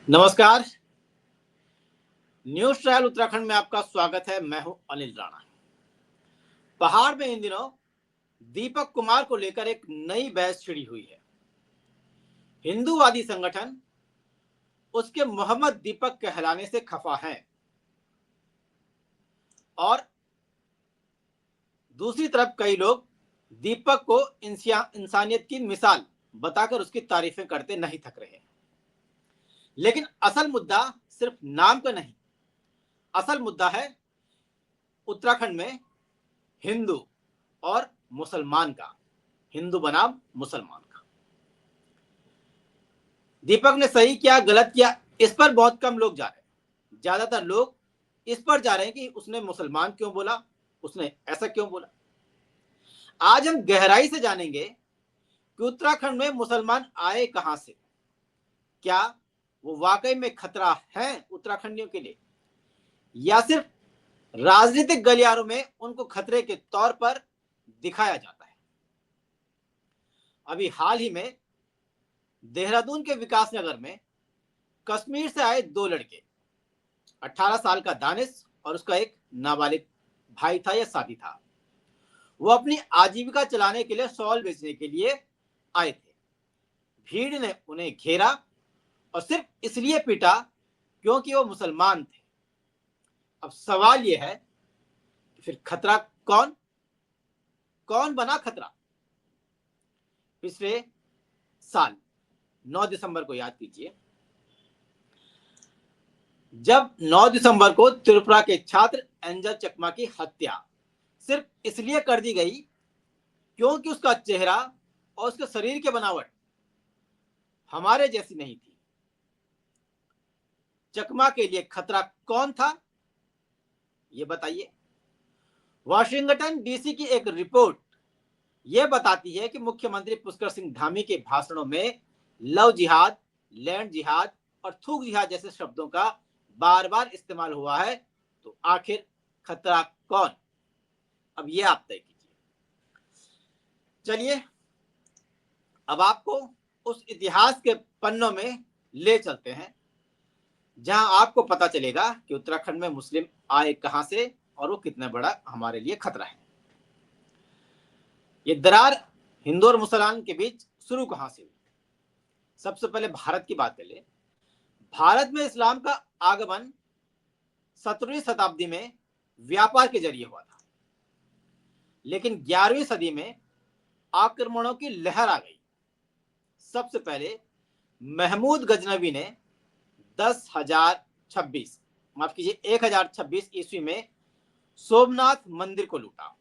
नमस्कार। News trial Uttarakhand में आपका स्वागत है। मैं हूं अनिल राणा। पहाड़ में इन दिनों दीपक कुमार को लेकर एक नई बहस छिड़ी हुई है। हिंदूवादी संगठन उसके मोहम्मद दीपक कहलाने से खफा है और दूसरी तरफ कई लोग दीपक को इंसानियत की मिसाल बताकर उसकी तारीफें करते नहीं थक रहे। लेकिन असल मुद्दा सिर्फ नाम का नहीं, असल मुद्दा है उत्तराखंड में हिंदू और मुसलमान का, हिंदू बनाम मुसलमान का। दीपक ने सही किया गलत किया इस पर बहुत कम लोग जा रहे हैं। ज्यादातर लोग इस पर जा रहे हैं कि उसने मुसलमान क्यों बोला, उसने ऐसा क्यों बोला। आज हम गहराई से जानेंगे कि उत्तराखंड में मुसलमान आए कहां से, क्या वो वाकई में खतरा है उत्तराखंडियों के लिए, या सिर्फ राजनीतिक गलियारों में उनको खतरे के तौर पर दिखाया जाता है। अभी हाल ही में देहरादून के विकास नगर में कश्मीर से आए दो लड़के, 18 साल का दानिश और उसका एक नाबालिग भाई था या साथी था। वो अपनी आजीविका चलाने के लिए शॉल बेचने के लिए आए थे। भीड़ ने उन्हें घेरा और सिर्फ इसलिए पीटा क्योंकि वो मुसलमान थे। अब सवाल यह है कि फिर खतरा कौन कौन बना खतरा। पिछले साल 9 दिसंबर को याद कीजिए, जब 9 दिसंबर को त्रिपुरा के छात्र एंजल चकमा की हत्या सिर्फ इसलिए कर दी गई क्योंकि उसका चेहरा और उसके शरीर की बनावट हमारे जैसी नहीं थी। चकमा के लिए खतरा कौन था, यह बताइए। वाशिंगटन डीसी की एक रिपोर्ट यह बताती है कि मुख्यमंत्री पुष्कर सिंह धामी के भाषणों में लव जिहाद, लैंड जिहाद और थूक जिहाद जैसे शब्दों का बार बार इस्तेमाल हुआ है। तो आखिर खतरा कौन, अब यह आप तय कीजिए। चलिए अब आपको उस इतिहास के पन्नों में ले चलते हैं जहां आपको पता चलेगा कि उत्तराखंड में मुस्लिम आए कहां से और वो कितना बड़ा हमारे लिए खतरा है। ये दरार हिंदू और मुसलमान के बीच शुरू कहां से हुई। सबसे पहले भारत की बात कर ले। भारत में इस्लाम का आगमन 17वीं शताब्दी में व्यापार के जरिए हुआ था, लेकिन 11वीं सदी में आक्रमणों की लहर आ गई। सबसे पहले महमूद गजनवी ने 10,026 माफ कीजिए 1026 ईस्वी में सोमनाथ मंदिर को लूटा,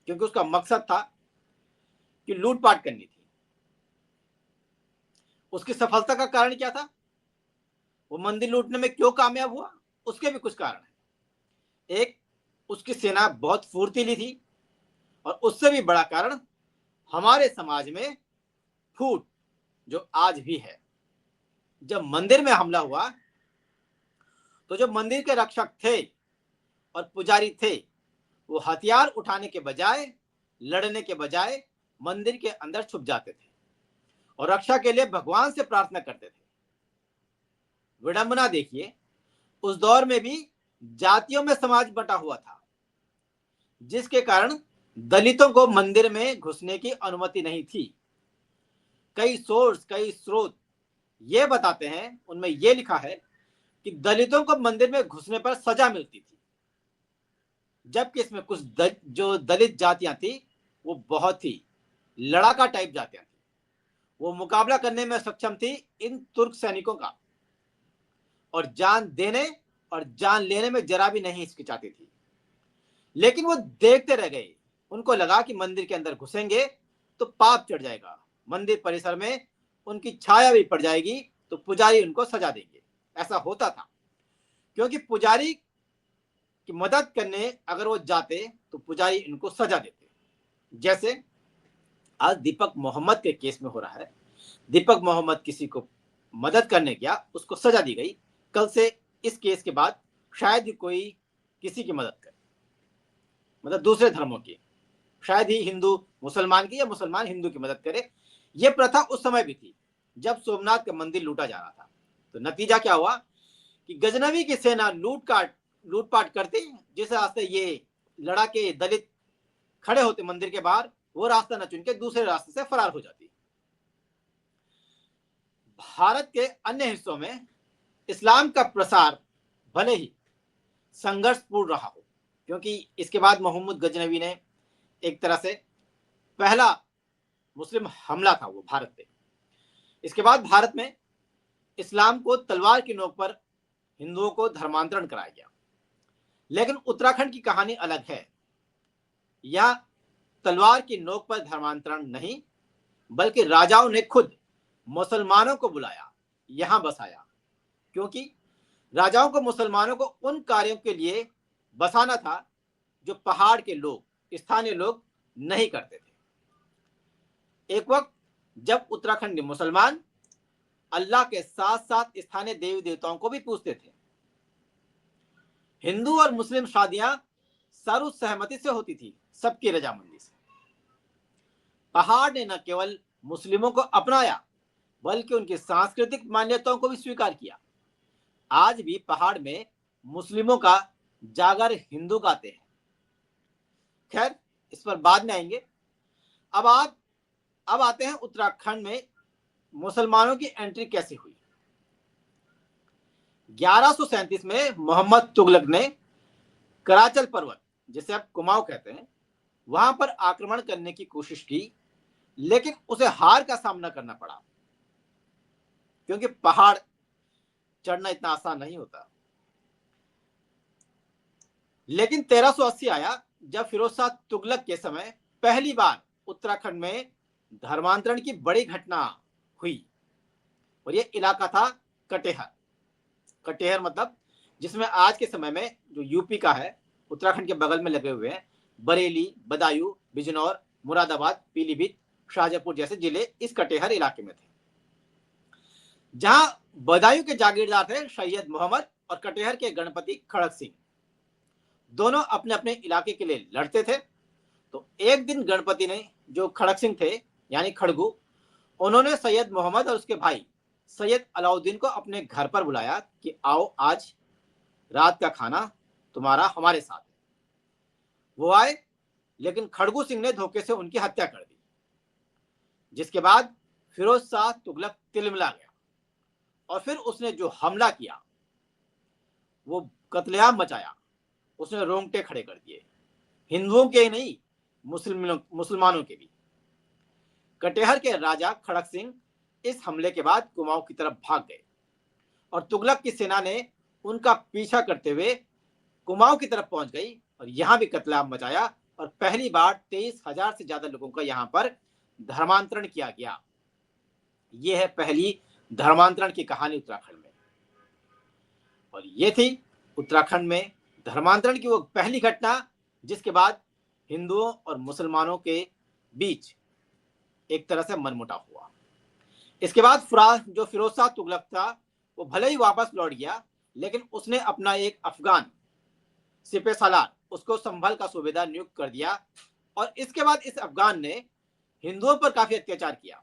क्योंकि उसका मकसद था कि लूटपाट करनी थी। उसकी सफलता का कारण क्या था, वो मंदिर लूटने में क्यों कामयाब हुआ, उसके भी कुछ कारण है। एक, उसकी सेना बहुत फुर्तीली थी और उससे भी बड़ा कारण हमारे समाज में फूट जो आज भी है। जब मंदिर में हमला हुआ तो जो मंदिर के रक्षक थे और पुजारी थे वो हथियार उठाने के बजाय, लड़ने के बजाय मंदिर के अंदर छुप जाते थे और रक्षा के लिए भगवान से प्रार्थना करते थे। विडंबना देखिए, उस दौर में भी जातियों में समाज बटा हुआ था, जिसके कारण दलितों को मंदिर में घुसने की अनुमति नहीं थी। कई सोर्स, कई स्रोत ये बताते हैं, उनमें यह लिखा है कि दलितों को मंदिर में घुसने पर सजा मिलती थी, जबकि इसमें कुछ जो दलित जातियां थी वो बहुत ही लड़ाका टाइप जातियां थी। वो मुकाबला करने में सक्षम थी इन तुर्क सैनिकों का और जान देने और जान लेने में जरा भी नहीं हिचकिचाती थी। लेकिन वो देखते रह गए। उनको लगा कि मंदिर के अंदर घुसेंगे तो पाप चढ़ जाएगा, मंदिर परिसर में उनकी छाया भी पड़ जाएगी तो पुजारी उनको सजा देंगे। ऐसा होता था क्योंकि पुजारी की मदद करने अगर वो जाते तो पुजारी इनको सजा देते। जैसे आज दीपक मोहम्मद के केस में हो रहा है। दीपक मोहम्मद किसी को मदद करने गया, उसको सजा दी गई। कल से इस केस के बाद शायद ही कोई किसी की मदद करे, मतलब दूसरे धर्मों की, शायद ही हिंदू मुसलमान की या मुसलमान हिंदू की मदद करे। यह प्रथा उस समय भी थी जब सोमनाथ का मंदिर लूटा जा रहा था। तो नतीजा क्या हुआ कि गजनवी की सेना लूटपाट करती, जिस रास्ते ये लड़ा के दलित खड़े होते मंदिर के बाहर, वो रास्ता न चुन के दूसरे रास्ते से फरार हो जाती। भारत के अन्य हिस्सों में इस्लाम का प्रसार भले ही संघर्षपूर्ण रहा हो, क्योंकि इसके बाद मोहम्मद गजनवी ने एक तरह से पहला मुस्लिम हमला था वो भारत पे। इसके बाद भारत में इस्लाम को तलवार की नोक पर हिंदुओं को धर्मांतरण कराया गया। लेकिन उत्तराखंड की कहानी अलग है। यह तलवार की नोक पर धर्मांतरण नहीं, बल्कि राजाओं ने खुद मुसलमानों को बुलाया, यहां बसाया, क्योंकि राजाओं को मुसलमानों को उन कार्यों के लिए बसाना था जो पहाड़ के लोग, स्थानीय लोग नहीं करते थे। एक वक्त जब उत्तराखंडी मुसलमान अल्लाह के साथ साथ स्थानीय देवी देवताओं को भी पूजते थे। हिंदू और मुस्लिम शादियां सर्व सहमति से होती थी, सबकी रजामंदी से। पहाड़ ने न केवल मुस्लिमों को अपनाया, बल्कि उनकी सांस्कृतिक मान्यताओं को भी स्वीकार किया। आज भी पहाड़ में मुस्लिमों का जागर हिंदू गाते हैं। खैर, इस पर बाद में आएंगे। अब आते हैं उत्तराखंड में मुसलमानों की एंट्री कैसे हुई। 1137 में मोहम्मद तुगलक ने कराचल पर्वत, जिसे अब कुमाऊं कहते हैं, वहां पर आक्रमण करने की कोशिश की, लेकिन उसे हार का सामना करना पड़ा, क्योंकि पहाड़ चढ़ना इतना आसान नहीं होता। लेकिन 1380 आया, जब फिरोज शाह तुगलक के समय पहली बार उत्तराखंड में धर्मांतरण की बड़ी घटना हुई, और यह इलाका था कटेहर। कटेहर मतलब जिसमें आज के समय में जो यूपी का है, उत्तराखंड के बगल में लगे हुए हैं, बरेली, बदायूं, बिजनौर, मुरादाबाद, पीलीभीत, शाहजहांपुर जैसे जिले इस कटेहर इलाके में थे। जहां बदायूं के जागीरदार थे सैयद मोहम्मद और कटेहर के गणपति खड़क सिंह, दोनों अपने अपने इलाके के लिए लड़ते थे। तो एक दिन गणपति ने, जो खड़क सिंह थे यानी खड़गू, उन्होंने सैयद मोहम्मद और उसके भाई सैयद अलाउद्दीन को अपने घर पर बुलाया कि आओ, आज रात का खाना तुम्हारा हमारे साथ है। वो आए, लेकिन खड़गू सिंह ने धोखे से उनकी हत्या कर दी, जिसके बाद फिरोज शाह तुगलक तिलमिला गया और फिर उसने जो हमला किया वो कत्लेआम मचाया। उसने रोंगटे खड़े कर दिए, हिंदुओं के ही नहीं, मुसलमानों के भी। कटेहर के राजा खड़क सिंह इस हमले के बाद कुमाऊं की तरफ भाग गए और तुगलक की सेना ने उनका पीछा करते हुए कुमाऊं की तरफ पहुंच गई और यहां भी कत्लेआम मचाया और पहली बार 23,000 से ज्यादा लोगों का यहां पर धर्मांतरण किया गया। यह है पहली धर्मांतरण की कहानी उत्तराखंड में। और ये थी उत्तराखंड में धर्मांतरण की वो पहली घटना, जिसके बाद हिंदुओं और मुसलमानों के बीच एक तरह से मनमुटाव हुआ। इसके बाद जो फिरोज शाह तुगलक था, वो भले ही वापस लौट गया, लेकिन उसने अपना एक अफगान सिपह सालार, उसको संभल का सूबेदार नियुक्त कर दिया। और इसके बाद इस अफगान ने हिंदुओं पर काफी अत्याचार किया,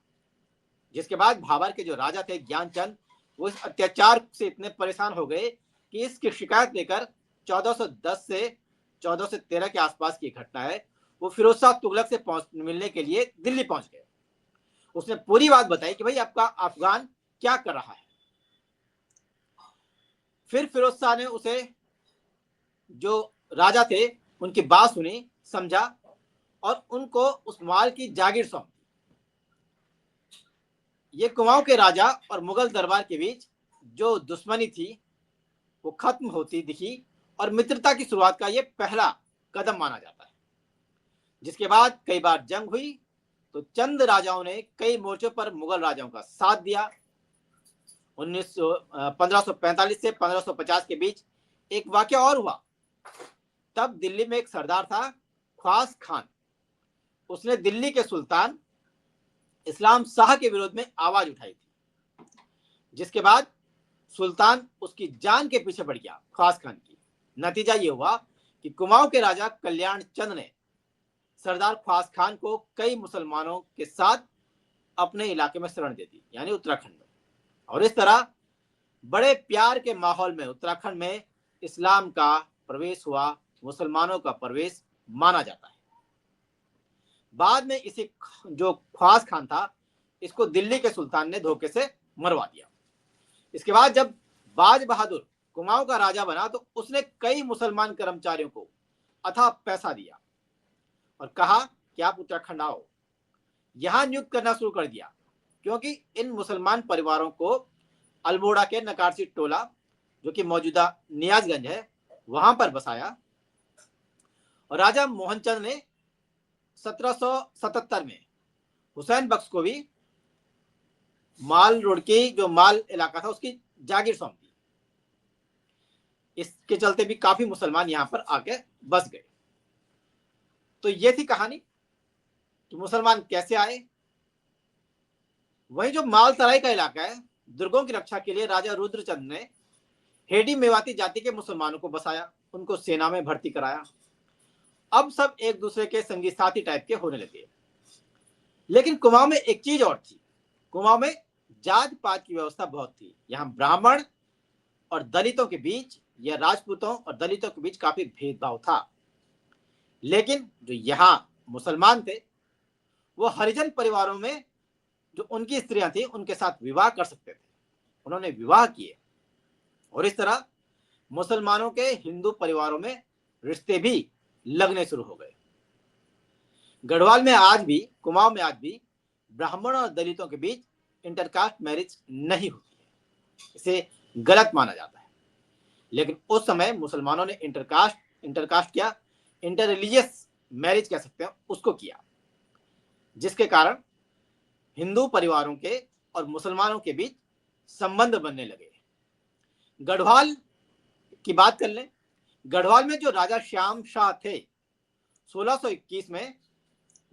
जिसके बाद भाबर के जो राजा थे ज्ञानचंद, वो इस अत्याचार से इतने परेशान हो गए कि इसकी शिकायत लेकर 1410 से 1413 के आसपास की घटना है, वो फिरोज शाह तुगलक से मिलने के लिए दिल्ली पहुंच गए। उसने पूरी बात बताई कि भाई आपका अफगान क्या कर रहा है। फिर फिरोज शाह ने उसे, जो राजा थे, उनकी बात सुनी, समझा और उनको उस माल की जागीर सौंप दी। ये कुमाऊं के राजा और मुगल दरबार के बीच जो दुश्मनी थी वो खत्म होती दिखी और मित्रता की शुरुआत का ये पहला कदम माना जाता है। जिसके बाद कई बार जंग हुई, तो चंद राजाओं ने कई मोर्चों पर मुगल राजाओं का साथ दिया। 1545 से 1550 के बीच एक वाकया और हुआ। तब दिल्ली में एक सरदार था ख्वास खान। उसने दिल्ली के सुल्तान इस्लाम शाह के विरोध में आवाज उठाई थी, जिसके बाद सुल्तान उसकी जान के पीछे पड़ गया ख्वास खान की। नतीजा ये हुआ कि कुमाऊं के राजा कल्याण चंद ने सरदार ख्वास खान को कई मुसलमानों के साथ अपने इलाके में शरण दे दी, यानी उत्तराखंड में। और इस तरह बड़े प्यार के माहौल में उत्तराखंड में इस्लाम का प्रवेश हुआ, मुसलमानों का प्रवेश माना जाता है। बाद में इसे जो ख्वास खान था, इसको दिल्ली के सुल्तान ने धोखे से मरवा दिया। इसके बाद जब बाज बहादुर कुमाऊं का राजा बना तो उसने कई मुसलमान कर्मचारियों को अथाह पैसा दिया और कहा कि आप उत्तराखंड आओ, यहां नियुक्त करना शुरू कर दिया, क्योंकि इन मुसलमान परिवारों को अल्मोड़ा के नकारसी टोला, जो कि मौजूदा नियाजगंज है, वहां पर बसाया। और राजा मोहनचंद ने 1777 में हुसैन बख्श को भी माल रोड की जो माल इलाका था उसकी जागीर सौंप दी। इसके चलते भी काफी मुसलमान यहां पर आके बस गए। तो ये थी कहानी कि मुसलमान कैसे आए। वही जो माल तराई का इलाका है, दुर्गों की रक्षा के लिए राजा रुद्रचंद ने हेडी मेवाती जाति के मुसलमानों को बसाया, उनको सेना में भर्ती कराया। अब सब एक दूसरे के संगी साथी टाइप के होने लगे। लेकिन कुमाऊं में एक चीज और थी, कुमाऊं में जात पात की व्यवस्था बहुत थी। यहाँ ब्राह्मण और दलितों के बीच या राजपूतों और दलितों के बीच काफी भेदभाव था। लेकिन जो यहाँ मुसलमान थे वो हरिजन परिवारों में जो उनकी स्त्रियां थी उनके साथ विवाह कर सकते थे। उन्होंने विवाह किए और इस तरह मुसलमानों के हिंदू परिवारों में रिश्ते भी लगने शुरू हो गए। गढ़वाल में आज भी, कुमाऊं में आज भी ब्राह्मण और दलितों के बीच इंटरकास्ट मैरिज नहीं होती है, इसे गलत माना जाता है। लेकिन उस समय मुसलमानों ने इंटरकास्ट क्या, इंटर रिलीजियस मैरिज कह सकते हैं, उसको किया, जिसके कारण हिंदू परिवारों के और मुसलमानों के बीच संबंध बनने लगे। गढ़वाल की बात कर लें। गढ़वाल में जो राजा श्याम शाह थे, 1621 में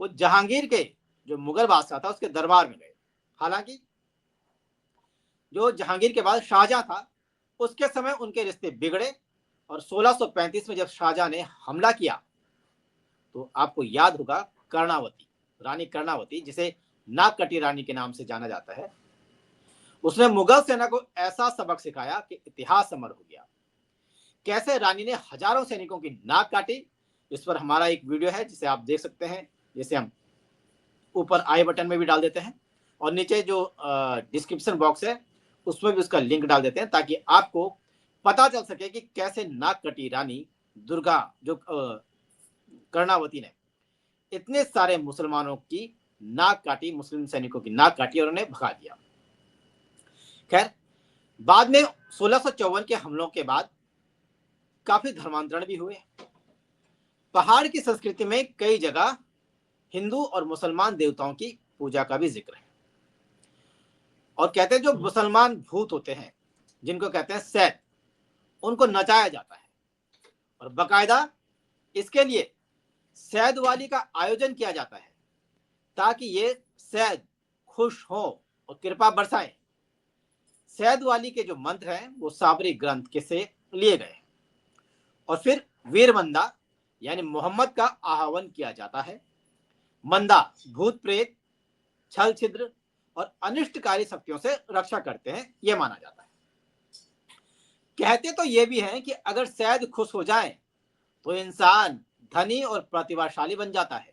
वो जहांगीर के जो मुगल बादशाह था उसके दरबार में गए। हालांकि जो जहांगीर के बाद शाहजहां था उसके समय उनके रिश्ते बिगड़े और 1635 में जब शाहजहां ने हमला किया तो आपको याद होगा कर्णावती, रानी कर्णावती, जिसे नागकटी रानी के नाम से जाना जाता है, उसने मुगल सेना को ऐसा सबक सिखाया कि इतिहास अमर हो गया। कैसे रानी ने हजारों सैनिकों की नाक काटी, इस पर हमारा एक वीडियो है जिसे आप देख सकते हैं, जिसे हम ऊपर आई बटन में भी डाल देते हैं और नीचे जो डिस्क्रिप्शन बॉक्स है उसमें भी उसका लिंक डाल देते हैं, ताकि आपको पता चल सके कि कैसे नाक कटी रानी दुर्गा जो कर्णावती ने इतने सारे मुसलमानों की नाक काटी, मुस्लिम सैनिकों की नाक काटी और उन्हें भगा दिया। खैर, बाद में 1654 के हमलों के बाद काफी धर्मांतरण भी हुए। पहाड़ की संस्कृति में कई जगह हिंदू और मुसलमान देवताओं की पूजा का भी जिक्र है। और कहते हैं जो मुसलमान भूत होते हैं, जिनको कहते हैं सैद, उनको नचाया जाता है और बकायदा इसके लिए सैद वाली का आयोजन किया जाता है ताकि ये सैद खुश हो और कृपा बरसाएं। सैद वाली के जो मंत्र हैं वो साबरी ग्रंथ के से लिए गए और फिर वीरमंदा यानी मोहम्मद का आह्वान किया जाता है। मंदा भूत प्रेत, छल छिद्र और अनिष्टकारी शक्तियों से रक्षा करते हैं, यह माना जाता है। कहते तो ये भी हैं कि अगर सैद खुश हो जाए तो इंसान धनी और प्रतिभाशाली बन जाता है,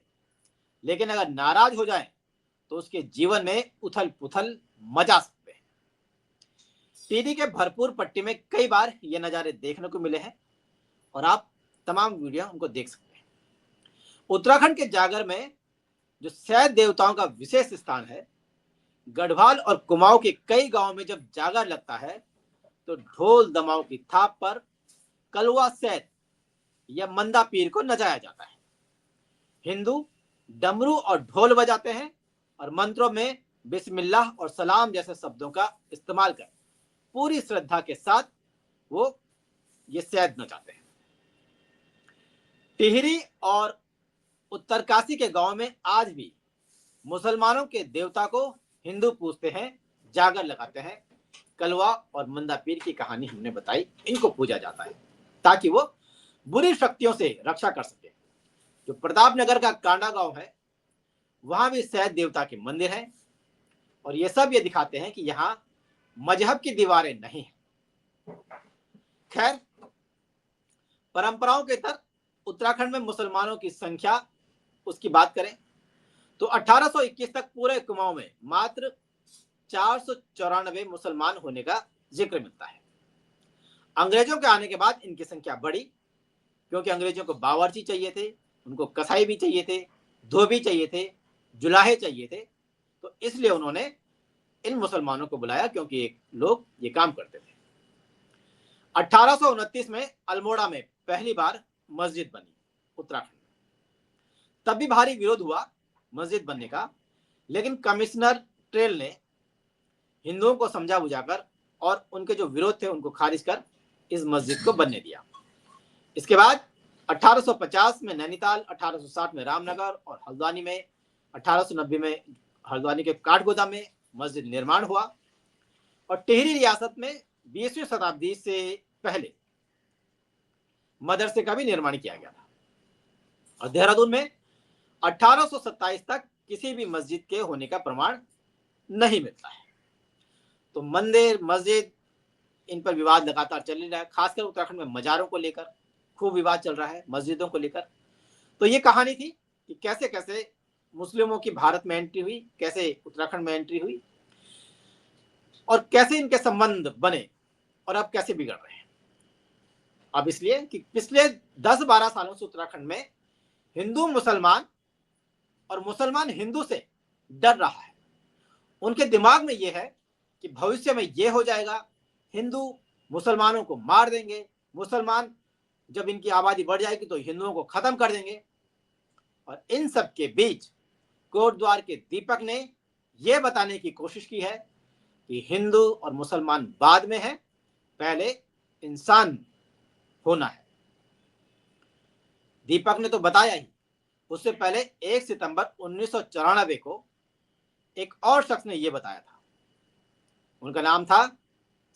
लेकिन अगर नाराज हो जाए तो उसके जीवन में उथल पुथल मचा सकते हैं। टीवी के भरपूर पट्टी में कई बार ये नज़ारे देखने को मिले हैं और आप तमाम वीडियो उनको देख सकते हैं। उत्तराखंड के जागर में जो सैद देवताओं का विशेष स्थान है, गढ़वाल और कुमाऊं के कई गांवों में जब जागर लगता है तो ढोल दमाओं की थाप पर कलवा सैद या मंदा पीर को नचाया जाता है। हिंदू डमरू और ढोल बजाते हैं और मंत्रों में बिस्मिल्लाह और सलाम जैसे शब्दों का इस्तेमाल कर पूरी श्रद्धा के साथ वो ये सैद नचाते हैं। टिहरी और उत्तरकाशी के गांव में आज भी मुसलमानों के देवता को हिंदू पूजते हैं, जागर लगाते हैं। कलवा और मंदा पीर की कहानी हमने बताई, इनको पूजा जाता है ताकि वो बुरी शक्तियों से रक्षा कर सके। जो प्रतापनगर का कांडा गांव है वहां भी सैद देवता के मंदिर हैं और ये सब ये दिखाते हैं कि यहाँ मजहब की दीवारें नहीं है, खैर, परंपराओं के तहत उत्तराखंड में मुसलमानों की संख्या उसकी बात करें तो 1821 तक पूरे कुमाऊं में मात्र 494 मुसलमान होने का जिक्र मिलता है। अंग्रेजों के आने के बाद इनकी संख्या बढ़ी, क्योंकि अंग्रेजों को बावर्ची चाहिए थे, उनको कसाई भी चाहिए थे, धोबी चाहिए थे, जुलाहे चाहिए थे। तो इसलिए उन्होंने इन मुसलमानों को बुलाया, क्योंकि एक लोग ये काम करते थे। 1829 में अल्मोड़ा में पहली बार मस्जिद बनी उत्तराखंड में। तब भी भारी विरोध हुआ मस्जिद बनने का, लेकिन कमिश्नर ट्रेल ने हिंदुओं को समझा बुझाकर और उनके जो विरोध थे उनको खारिज कर इस मस्जिद को बनने दिया। इसके बाद 1850 में नैनीताल, 1860 में रामनगर और हल्द्वानी में 1890 में हल्द्वानी के काठगोदाम में मस्जिद निर्माण हुआ। और टिहरी रियासत में 20वीं शताब्दी से पहले मदरसे का भी निर्माण किया गया था। और देहरादून में 1827 तक किसी भी मस्जिद के होने का प्रमाण नहीं मिलता है। तो मंदिर, मस्जिद, इन पर विवाद लगातार चल रहा है। खासकर उत्तराखंड में मजारों को लेकर खूब विवाद चल रहा है, मस्जिदों को लेकर। तो ये कहानी थी कि कैसे कैसे मुस्लिमों की भारत में एंट्री हुई, कैसे उत्तराखंड में एंट्री हुई और कैसे इनके संबंध बने और अब कैसे बिगड़ रहे हैं। अब इसलिए कि पिछले 10-12 सालों से उत्तराखंड में हिंदू मुसलमान और मुसलमान हिंदू से डर रहा है। उनके दिमाग में यह है कि भविष्य में यह हो जाएगा, हिंदू मुसलमानों को मार देंगे, मुसलमान जब इनकी आबादी बढ़ जाएगी तो हिंदुओं को खत्म कर देंगे। और इन सब के बीच कोटद्वार के दीपक ने यह बताने की कोशिश की है कि हिंदू और मुसलमान बाद में है, पहले इंसान होना है। दीपक ने तो बताया ही, उससे पहले 1 सितंबर 1994 को एक और शख्स ने यह बताया था। उनका नाम था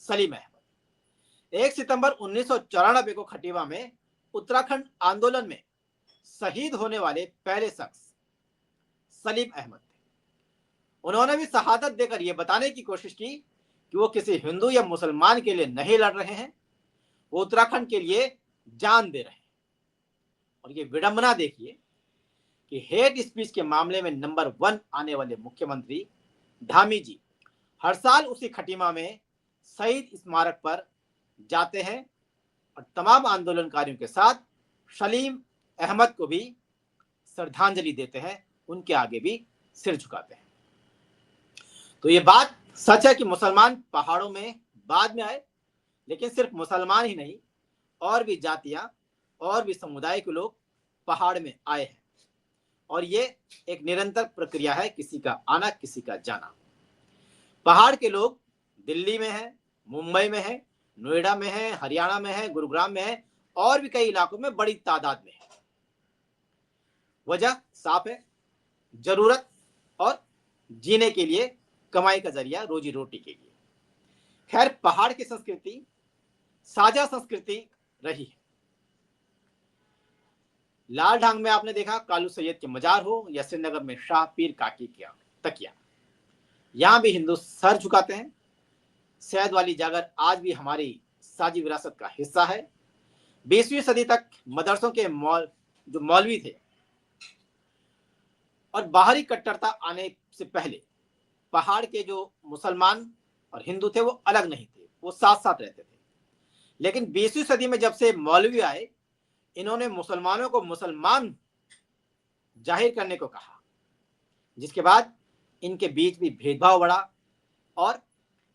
सलीम अहमद। 1 सितंबर 1994 को खटीमा में उत्तराखंड आंदोलन में शहीद होने वाले पहले शख्स सलीम अहमद थे। उन्होंने भी शहादत देकर यह बताने की कोशिश की कि वो किसी हिंदू या मुसलमान के लिए नहीं लड़ रहे हैं, वो उत्तराखंड के लिए जान दे रहे हैं। और ये विडंबना देखिए कि हेट स्पीच के मामले में नंबर 1 आने वाले मुख्यमंत्री धामी जी हर साल उसी खटीमा में शहीद स्मारक पर जाते हैं और तमाम आंदोलनकारियों के साथ सलीम अहमद को भी श्रद्धांजलि देते हैं, उनके आगे भी सिर झुकाते हैं। तो ये बात सच है कि मुसलमान पहाड़ों में बाद में आए, लेकिन सिर्फ मुसलमान ही नहीं, और भी जातियां और भी समुदाय के लोग पहाड़ में आए हैं। और ये एक निरंतर प्रक्रिया है, किसी का आना किसी का जाना। पहाड़ के लोग दिल्ली में है, मुंबई में है, नोएडा में है, हरियाणा में है, गुरुग्राम में है और भी कई इलाकों में बड़ी तादाद में है। वजह साफ है, जरूरत और जीने के लिए कमाई का जरिया, रोजी रोटी के लिए। खैर, पहाड़ की संस्कृति साझा संस्कृति रही है। लाल ढांग में आपने देखा कालू सैयद के मजार हो या श्रीनगर में शाह पीर काकी की तकिया, यहां भी हिंदू सर झुकाते हैं। सैद वाली जागर आज भी हमारी साझी विरासत का हिस्सा है। 20वीं सदी तक मदरसों के जो मौलवी थे और बाहरी कट्टरता आने से पहले पहाड़ के जो मुसलमान और हिंदू थे वो अलग नहीं थे, वो साथ साथ रहते थे। लेकिन 20वीं सदी में जब से मौलवी आए, इन्होंने मुसलमानों को मुसलमान जाहिर करने को कहा, जिसके बाद इनके बीच भी भेदभाव बढ़ा और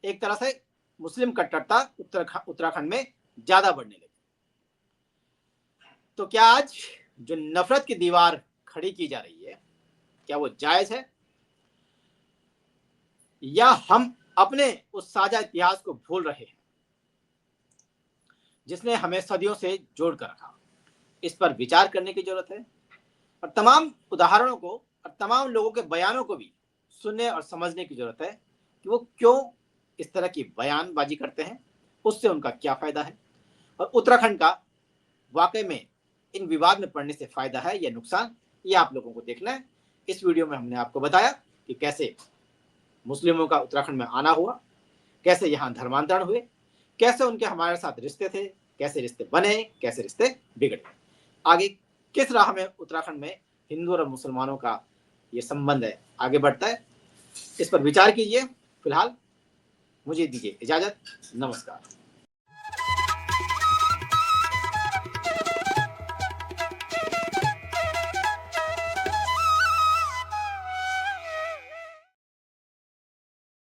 एक तरह से मुस्लिम कट्टरता उत्तराखंड में ज्यादा बढ़ने लगी। तो क्या आज जो नफरत की दीवार खड़ी की जा रही है, क्या वो जायज है, या हम अपने उस साझा इतिहास को भूल रहे हैं जिसने हमें सदियों से जोड़ कर रखा? इस पर विचार करने की जरूरत है और तमाम उदाहरणों को और तमाम लोगों के बयानों को भी सुनने और समझने की जरूरत है कि वो क्यों इस तरह की बयानबाजी करते हैं, उससे उनका क्या फायदा है और उत्तराखंड का वाकई में इन विवाद में पड़ने से फायदा है या नुकसान, ये आप लोगों को देखना है। इस वीडियो में हमने आपको बताया कि कैसे मुस्लिमों का उत्तराखंड में आना हुआ, कैसे यहाँ धर्मांतरण हुए, कैसे उनके हमारे साथ रिश्ते थे, कैसे रिश्ते बने, कैसे रिश्ते बिगड़े, आगे किस राह में उत्तराखंड में हिंदू और मुसलमानों का ये संबंध है आगे बढ़ता है, इस पर विचार कीजिए। फिलहाल मुझे दीजिए इजाजत, नमस्कार।